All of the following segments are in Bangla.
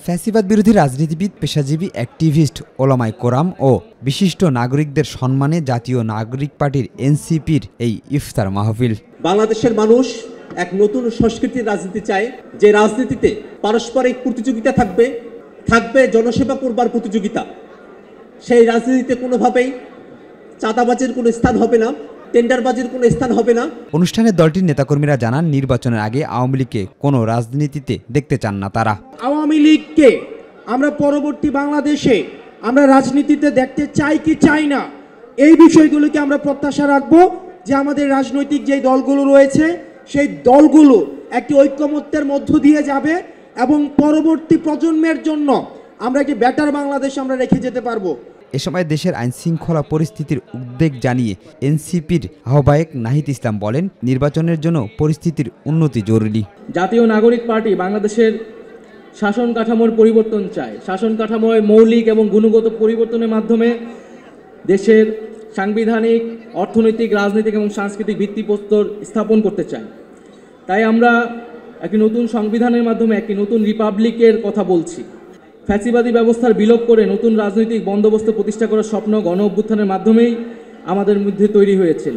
ফ্যাসিবাদ বিরোধী রাজনীতিবিদ, পেশাজীবী, অ্যাক্টিভিস্ট, ওলামায়ে কোরাম ও বিশিষ্ট নাগরিকদের সম্মানে জাতীয় নাগরিক পার্টির এনসিপির এই ইফতার মাহফিল। বাংলাদেশের মানুষ এক নতুন সংস্কৃতির রাজনীতি চায়, যে রাজনীতিতে পারস্পরিক প্রতিযোগিতা থাকবে জনসেবা করবার প্রতিযোগিতা। সেই রাজনীতিতে কোনোভাবেই চাঁদাবাজির কোনো স্থান হবে না, টেন্ডারবাজির কোনো স্থান হবে না। অনুষ্ঠানে দলটির নেতাকর্মীরা জানান, নির্বাচনের আগে আওয়ামী লীগকে কোনো রাজনীতিতে দেখতে চান না তারা। আওয়ামী লীগকে আমরা পরবর্তী বাংলাদেশে আমরা রাজনীতিতে দেখতে চাই কি চাই না, এই বিষয়গুলোকে আমরা প্রত্যাশা রাখবো যে আমাদের রাজনৈতিক যে দলগুলো রয়েছে সেই দলগুলো একটি ঐক্যমত্যের মধ্য দিয়ে যাবে এবং পরবর্তী প্রজন্মের জন্য আমরা একটি বেটার বাংলাদেশ আমরা রেখে যেতে পারবো। এ সময় দেশের আইনশৃঙ্খলা পরিস্থিতির উদ্বেগ জানিয়ে এনসিপির আহ্বায়ক নাহিদ ইসলাম বলেন, নির্বাচনের জন্য পরিস্থিতির উন্নতি জরুরি। জাতীয় নাগরিক পার্টি বাংলাদেশের শাসন কাঠামোর পরিবর্তন চায়। শাসন কাঠামোয় মৌলিক এবং গুণগত পরিবর্তনের মাধ্যমে দেশের সাংবিধানিক, অর্থনৈতিক, রাজনৈতিক এবং সাংস্কৃতিক ভিত্তিপ্রস্তর স্থাপন করতে চাই। তাই আমরা একটি নতুন সংবিধানের মাধ্যমে একটি নতুন রিপাবলিকের কথা বলছি। ফ্যাসিবাদী ব্যবস্থার বিলোপ করে নতুন রাজনৈতিক বন্দোবস্ত প্রতিষ্ঠা করার স্বপ্ন গণ অভ্যুত্থানের মাধ্যমেই আমাদের মধ্যে তৈরি হয়েছিল।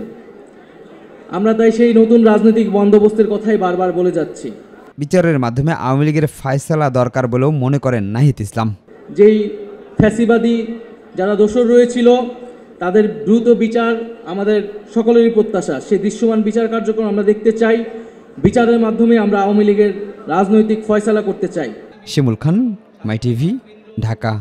আমরা তাই সেই নতুন রাজনৈতিক বন্দোবস্তের কথাই বারবার বলে যাচ্ছি। বিচারের মাধ্যমে আওয়ামী লীগের ফায়সালা দরকার বলেও মনে করেন নাহিদ ইসলাম। যেই ফ্যাসিবাদী যারা দোষর রয়েছিল তাদের দ্রুত বিচার আমাদের সকলেরই প্রত্যাশা। সেই দৃশ্যমান বিচার কার্যক্রম আমরা দেখতে চাই। বিচারের মাধ্যমে আমরা আওয়ামী লীগের রাজনৈতিক ফয়সালা করতে চাই। শিমুল খান, মাই টিভি, ঢাকা।